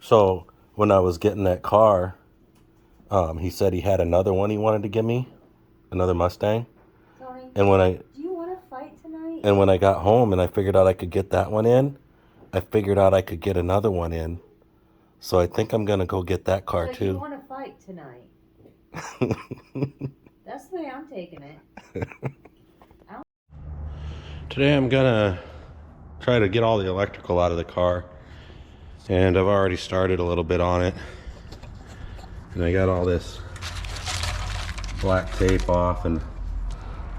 So when I was getting that car, he said he had another one he wanted to give me, another Mustang. Tony, And when I do you want to fight tonight? and when I got home and I figured out I could get that one in, I figured out I could get another one in. So I think I'm gonna go get that car So too. you want to fight tonight? That's the way I'm taking it. Today I'm gonna try to get all the electrical out of the car, and I've already started a little bit on it. And I got all this black tape off, and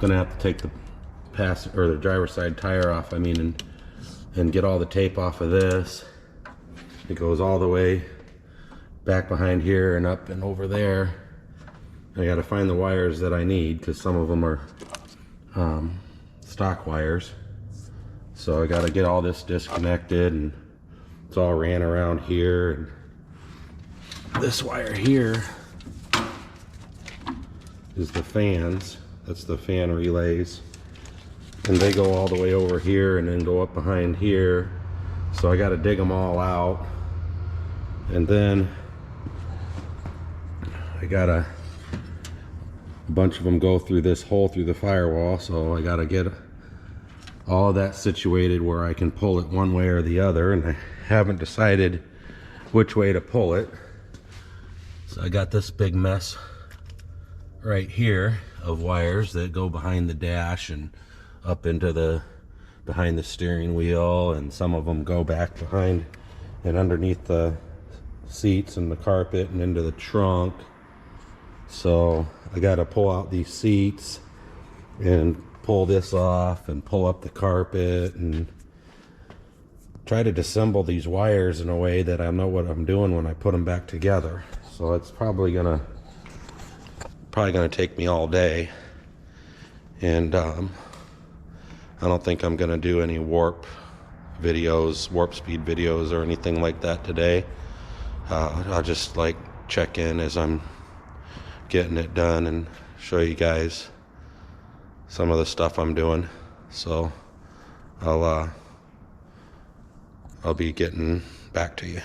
gonna have to take the the driver's side tire off, and get all the tape off of this. It goes all the way back behind here and up and over there. I gotta find the wires that I need, because some of them are stock wires. So I gotta get all this disconnected, and it's all ran around here. And this wire here is the fans. That's the fan relays, and they go all the way over here and then go up behind here. So I got to dig them all out, and then I got a bunch of them go through this hole through the firewall. So I got to get all of that situated where I can pull it one way or the other, and I haven't decided which way to pull it. So I got this big mess right here of wires that go behind the dash and up into behind the steering wheel, and some of them go back behind and underneath the seats and the carpet and into the trunk. So I got to pull out these seats and pull this off and pull up the carpet and try to disassemble these wires in a way that I know what I'm doing when I put them back together. So it's probably gonna take me all day, and I don't think I'm gonna do any warp speed videos or anything like that today. I'll just like check in as I'm getting it done and show you guys some of the stuff I'm doing. So I'll be getting back to you.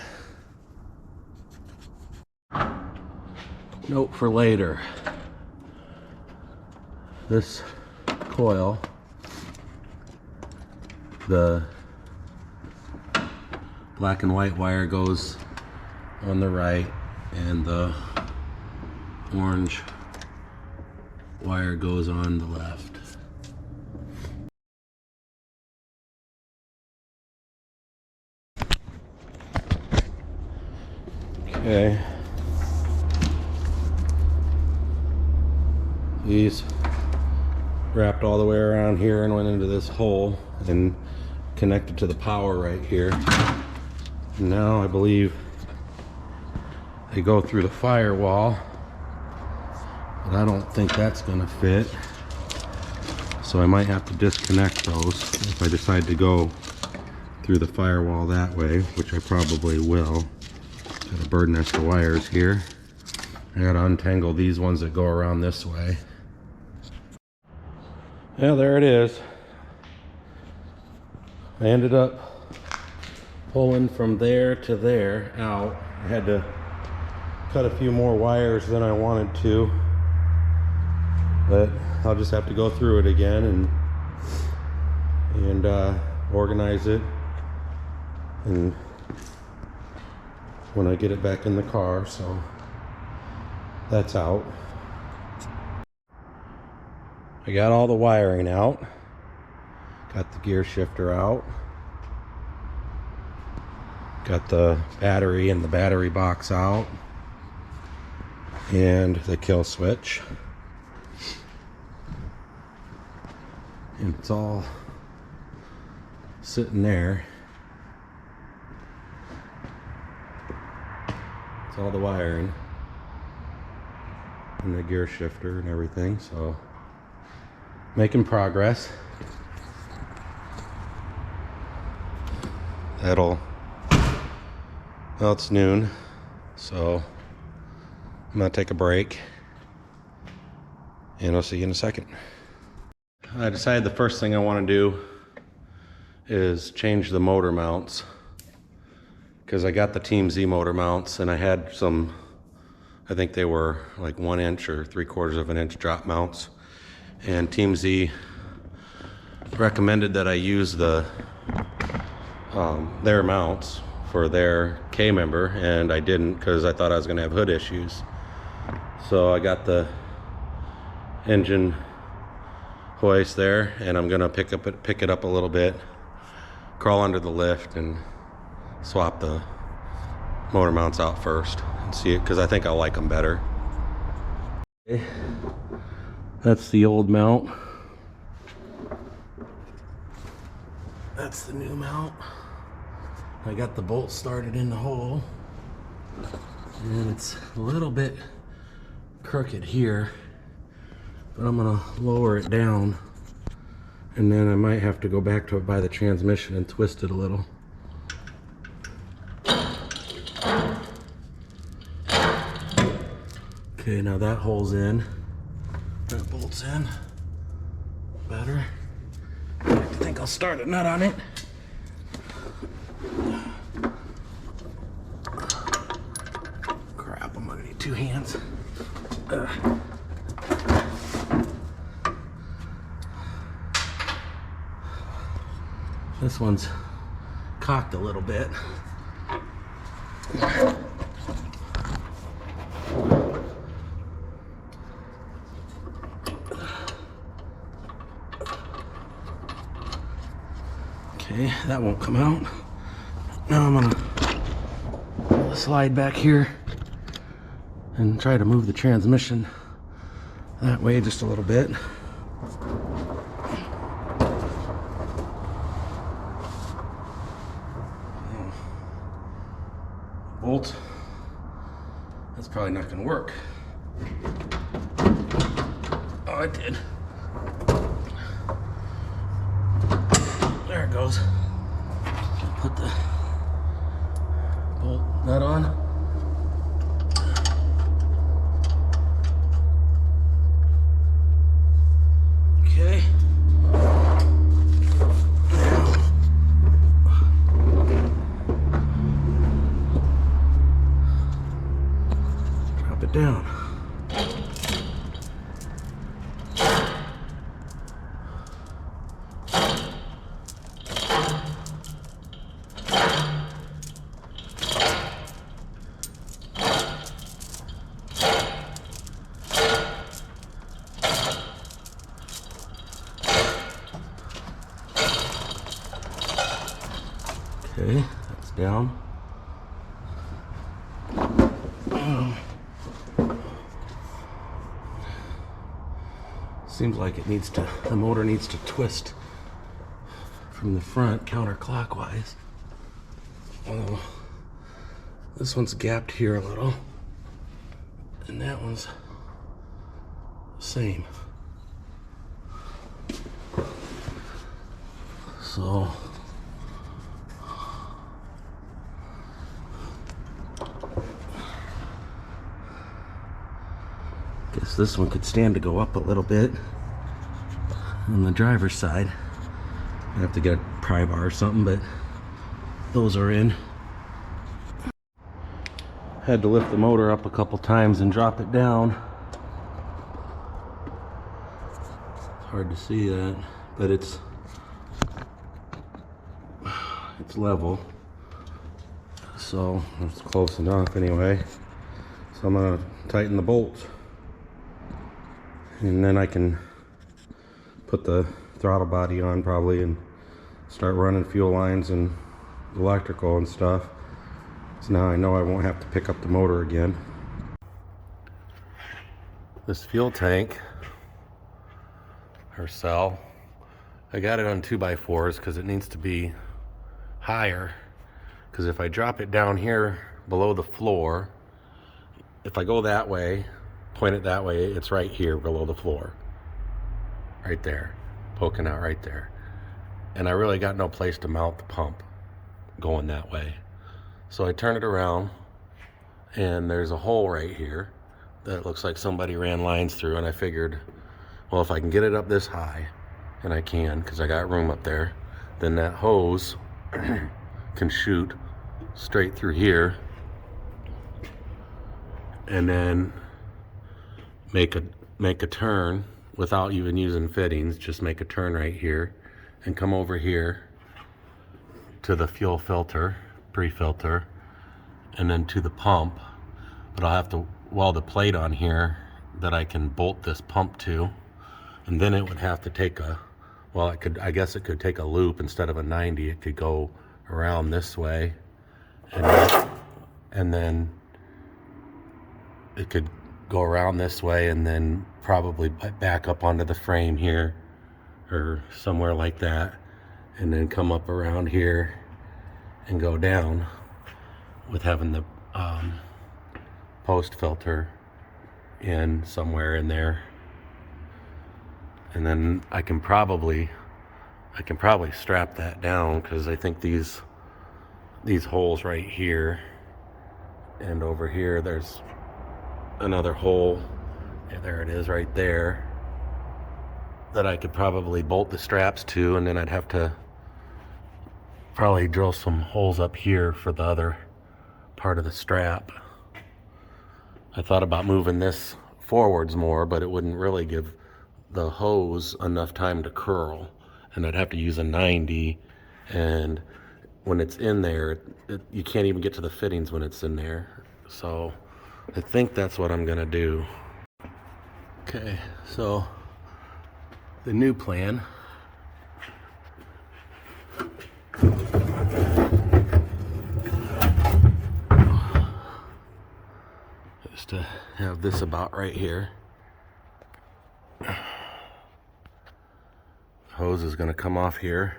Note for later. This coil, the black and white wire goes on the right, and the orange wire goes on the left. Okay. These wrapped all the way around here and went into this hole and connected to the power right here. And now I believe they go through the firewall, but I don't think that's gonna fit. So I might have to disconnect those if I decide to go through the firewall that way, which I probably will. Got a bird nest of wires here. I gotta untangle these ones that go around this way. Yeah, there it is. I ended up pulling from there to there out. I had to cut a few more wires than I wanted to, but I'll just have to go through it again and organize it, and when I get it back in the car. So that's out. I got all the wiring out, got the gear shifter out, got the battery and the battery box out, and the kill switch, and it's all sitting there. It's all the wiring and the gear shifter and everything. So making progress. Well, it's noon, so I'm gonna take a break, and I'll see you in a second. I decided the first thing I want to do is change the motor mounts. because I got the Team Z motor mounts, and I had some, I think they were like 1 inch or 3/4 of an inch drop mounts, and Team Z recommended that I use their mounts for their K member, and I didn't because I thought I was going to have hood issues. So I got the engine hoist there, and I'm going to pick it up a little bit, crawl under the lift, and swap the motor mounts out first and see it, because I think I like them better. Okay. That's the old mount. That's the new mount. I got the bolt started in the hole, and it's a little bit crooked here, but I'm gonna lower it down, and then I might have to go back to it by the transmission and twist it a little. Okay, now that hole's in, that bolt's in better. I think I'll start a nut on it. Crap, I'm gonna need 2 hands. This one's cocked a little bit. Okay, that won't come out. Now I'm gonna slide back here and try to move the transmission that way just a little bit. Bolt. That's probably not gonna work. Oh, it did. There it goes. Put the bolt nut on. Okay. Drop it down. Okay, that's down. Seems like it needs to, the motor needs to twist from the front counterclockwise. Although this one's gapped here a little, and that one's the same. So guess this one could stand to go up a little bit on the driver's side. I have to get a pry bar or something, but those are in. Had to lift the motor up a couple times and drop it down. It's hard to see that, but it's level, so it's close enough anyway. So I'm gonna tighten the bolts, and then I can put the throttle body on probably and start running fuel lines and electrical and stuff. So now I know I won't have to pick up the motor again. This fuel tank or cell, I got it on 2x4s because it needs to be higher, because if I drop it down here below the floor, if I go that way, point it that way, it's right here below the floor, right there, poking out right there, and I really got no place to mount the pump going that way. So I turn it around, and there's a hole right here that looks like somebody ran lines through, and I figured, well, if I can get it up this high, and I can because I got room up there, then that hose can shoot straight through here, and then make a turn without even using fittings. Just make a turn right here and come over here to the fuel filter, pre-filter, and then to the pump. But I'll have to weld a plate on here that I can bolt this pump to, and then it would have to take a, well, I guess it could take a loop instead of a 90. It could go around this way, and then it could go around this way and then probably back up onto the frame here or somewhere like that, and then come up around here and go down with having the post filter in somewhere in there. And then I can probably strap that down, because I think these holes right here and over here, there's another hole. Yeah, there it is right there, that I could probably bolt the straps to, and then I'd have to probably drill some holes up here for the other part of the strap. I thought about moving this forwards more, but it wouldn't really give the hose enough time to curl, and I'd have to use a 90, and when it's in there, you can't even get to the fittings when it's in there. So I think that's what I'm gonna do. Okay, so the new plan is to have this about right here. Hose is going to come off here.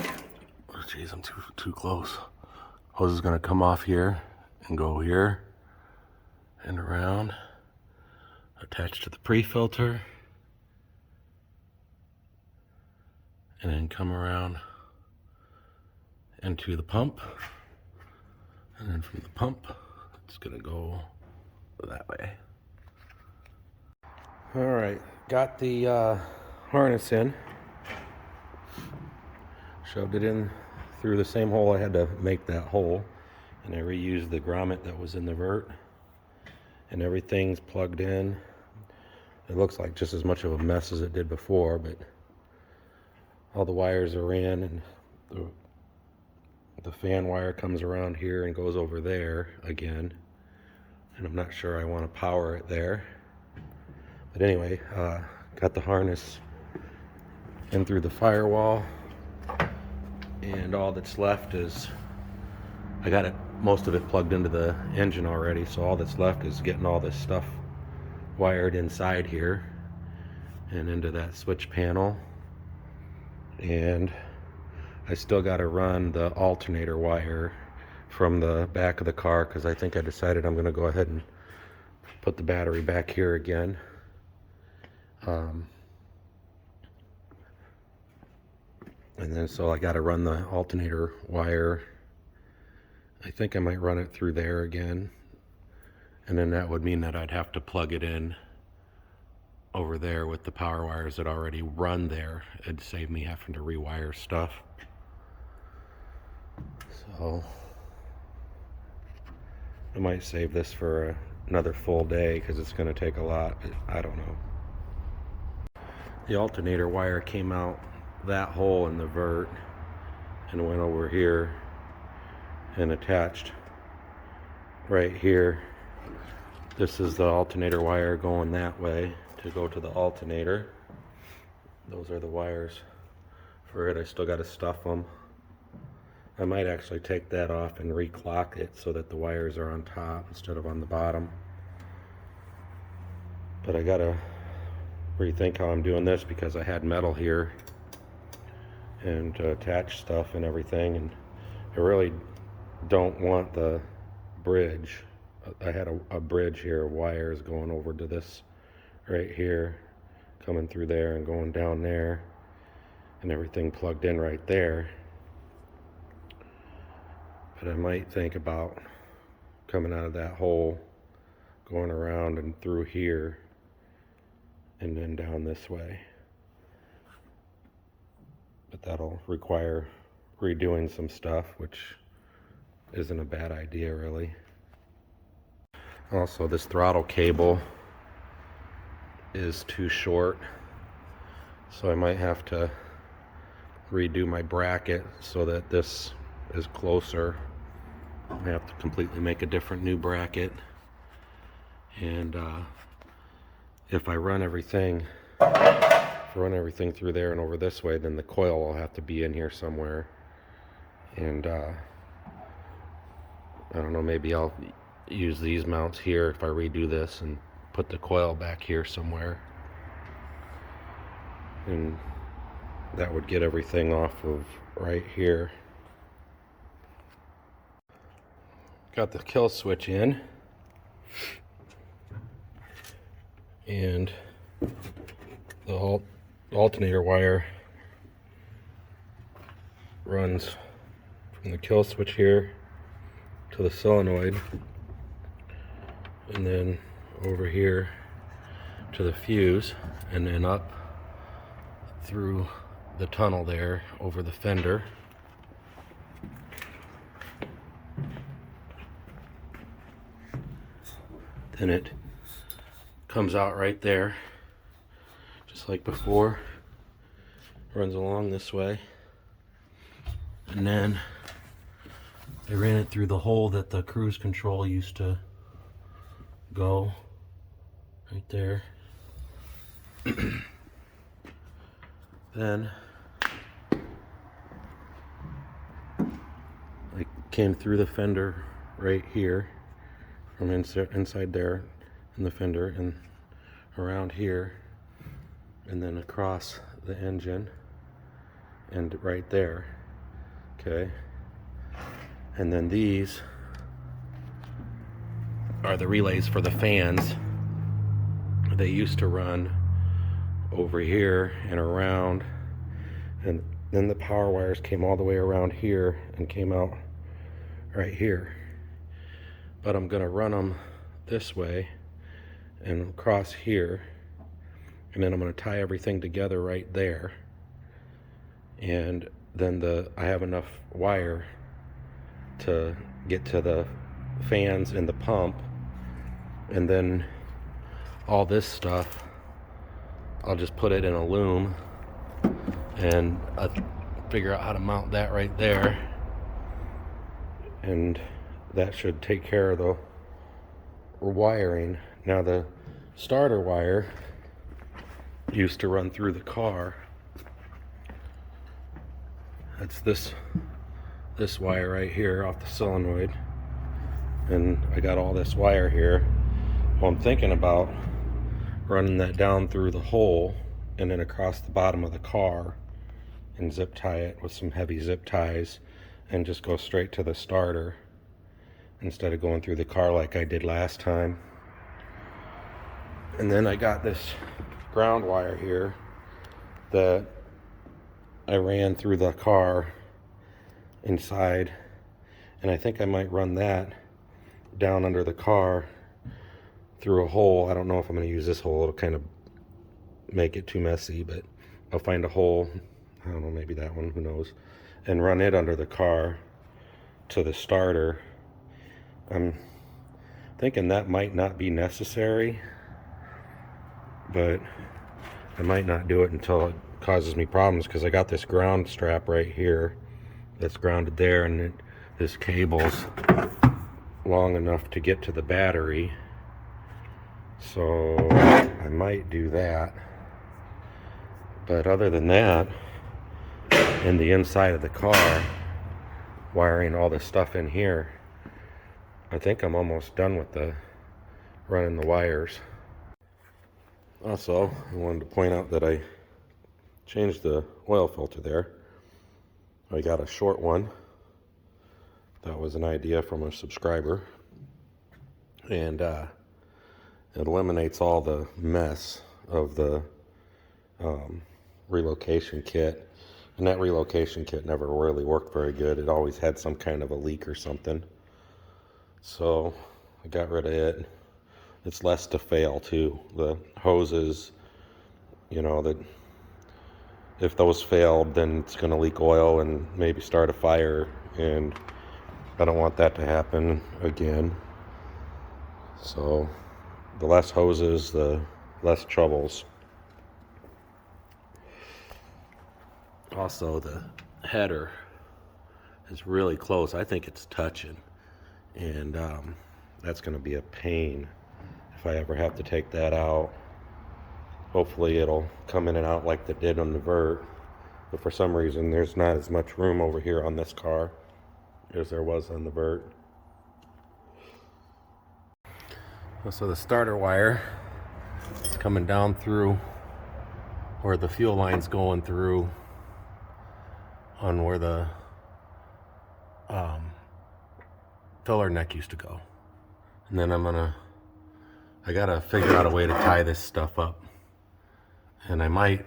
Oh geez, I'm too close. Hose is going to come off here and go here and around, attached to the pre-filter, and then come around into the pump, and then from the pump it's going to go that way. All right, got the harness in, shoved it in through the same hole I had to make that hole, and I reused the grommet that was in the Vert, and everything's plugged in. It looks like just as much of a mess as it did before, but all the wires are in, and the fan wire comes around here and goes over there again, and I'm not sure I want to power it there. But anyway, got the harness in through the firewall, and all that's left is, I got it, most of it plugged into the engine already, so all that's left is getting all this stuff wired inside here and into that switch panel. And I still got to run the alternator wire from the back of the car, because I think I decided I'm going to go ahead and put the battery back here again. And then so I got to run the alternator wire. I think I might run it through there again, and then that would mean that I'd have to plug it in over there with the power wires that already run there. It'd save me having to rewire stuff. So I might save this for another full day, because it's going to take a lot, but I don't know. The alternator wire came out that hole in the Vert and went over here and attached right here. This is the alternator wire going that way to go to the alternator. Those are the wires for it. I still got to stuff them. I might actually take that off and reclock it so that the wires are on top instead of on the bottom. But I gotta rethink how I'm doing this, because I had metal here and to attach stuff and everything, and I really don't want the bridge. I had a bridge here of wires going over to this right here, coming through there and going down there, and everything plugged in right there. But I might think about coming out of that hole, going around and through here, and then down this way. But that'll require redoing some stuff, which isn't a bad idea really. Also, this throttle cable is too short, so I might have to redo my bracket so that this is closer. I have to completely make a different new bracket. And if I run everything through there and over this way, then the coil will have to be in here somewhere. And I don't know, maybe I'll use these mounts here if I redo this and put the coil back here somewhere. And that would get everything off of right here. Got the kill switch in. And the alternator wire runs from the kill switch here to the solenoid, and then over here to the fuse, and then up through the tunnel there over the fender. Then it comes out right there, just like before. Runs along this way, and then I ran it through the hole that the cruise control used to go, right there. Then I came through the fender right here, from inside there in the fender, and around here, and then across the engine, and right there. Okay. And then these are the relays for the fans. They used to run over here and around, and then the power wires came all the way around here and came out right here. But I'm gonna run them this way and across here, and then I'm gonna tie everything together right there. And then I have enough wire to get to the fans and the pump, and then all this stuff I'll just put it in a loom, and I'll figure out how to mount that right there, and that should take care of the wiring. Now the starter wire used to run through the car. That's this wire right here off the solenoid, and I got all this wire here. Well, I'm thinking about running that down through the hole and then across the bottom of the car and zip tie it with some heavy zip ties and just go straight to the starter instead of going through the car like I did last time. And then I got this ground wire here that I ran through the car inside, and I think I might run that down under the car through a hole. I don't know if I'm going to use this hole. It'll kind of make it too messy, but I'll find a hole, I don't know, maybe that one, who knows, and run it under the car to the starter. I'm thinking that might not be necessary, but I might not do it until it causes me problems, because I got this ground strap right here that's grounded there, and this cable's long enough to get to the battery, so I might do that. But other than that, in the inside of the car, wiring all this stuff in here, I think I'm almost done with running the wires. Also, I wanted to point out that I changed the oil filter there. I got a short one. That was an idea from a subscriber, and it eliminates all the mess of the relocation kit. And that relocation kit never really worked very good. It always had some kind of a leak or something. So I got rid of it. It's less to fail too. The hoses, you know, that if those failed, then it's going to leak oil and maybe start a fire. And I don't want that to happen again. So the less hoses, the less troubles. Also, the header is really close. I think it's touching, and that's going to be a pain if I ever have to take that out. Hopefully it'll come in and out like it did on the Vert, but for some reason there's not as much room over here on this car as there was on the Vert. So the starter wire is coming down through where the fuel line's going through on where the filler neck used to go. And then I gotta figure out a way to tie this stuff up. And I might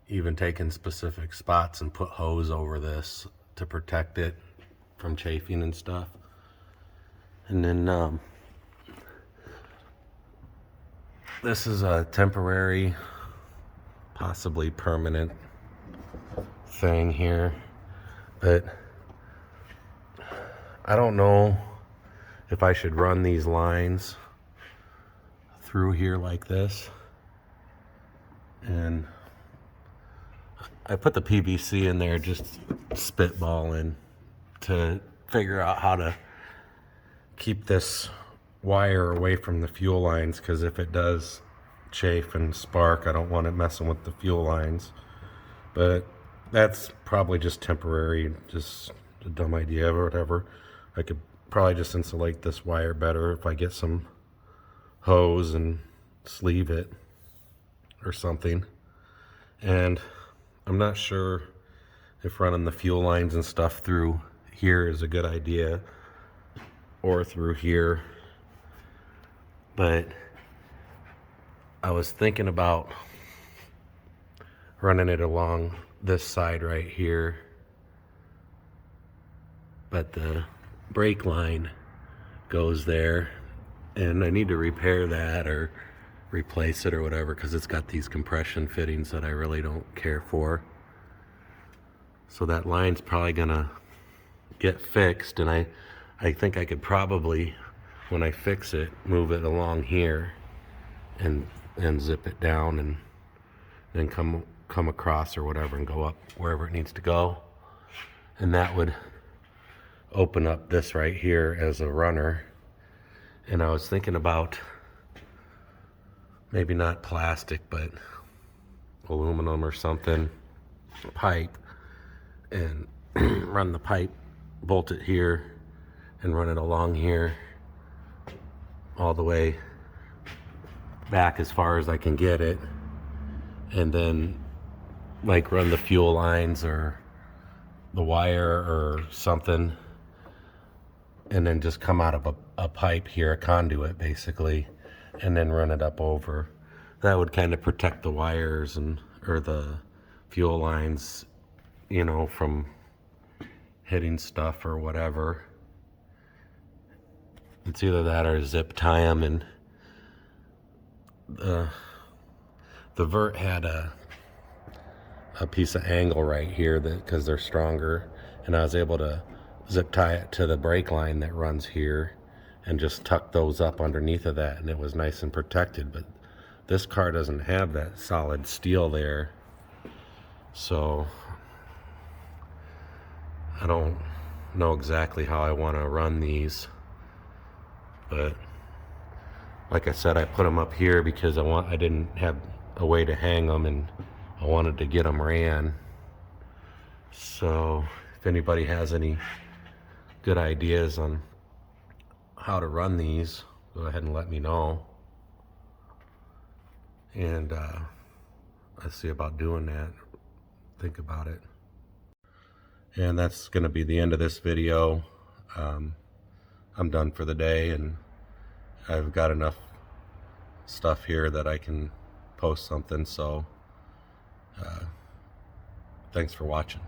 even take in specific spots and put hose over this to protect it from chafing and stuff. And then this is a temporary, possibly permanent thing here, but I don't know if I should run these lines through here like this. And I put the PVC in there just spitballing to figure out how to keep this wire away from the fuel lines, because if it does chafe and spark, I don't want it messing with the fuel lines. But that's probably just temporary, just a dumb idea or whatever. I could probably just insulate this wire better if I get some hose and sleeve it or something. And I'm not sure if running the fuel lines and stuff through here is a good idea or through here, but I was thinking about running it along this side right here, but the brake line goes there, and I need to repair that or replace it or whatever, because it's got these compression fittings that I really don't care for. So that line's probably gonna get fixed, and I think I could probably, when I fix it, move it along here and zip it down and then come across or whatever and go up wherever it needs to go. And that would open up this right here as a runner. And I was thinking about maybe not plastic, but aluminum or something, pipe, and run the pipe, bolt it here, and run it along here all the way back as far as I can get it, and then like run the fuel lines or the wire or something, and then just come out of a pipe here, a conduit basically, and then run it up over. That would kind of protect the wires or the fuel lines, you know, from hitting stuff or whatever. It's either that or zip tie them. And the Vert had a piece of angle right here that, because they're stronger, and I was able to zip tie it to the brake line that runs here and just tuck those up underneath of that, and it was nice and protected. But this car doesn't have that solid steel there, so I don't know exactly how I want to run these. But like I said, I put them up here because I didn't have a way to hang them, and I wanted to get them ran. So if anybody has any good ideas on how to run these, go ahead and let me know. And I see about doing that. Think about it. And that's going to be the end of this video. I'm done for the day, and I've got enough stuff here that I can post something. So thanks for watching.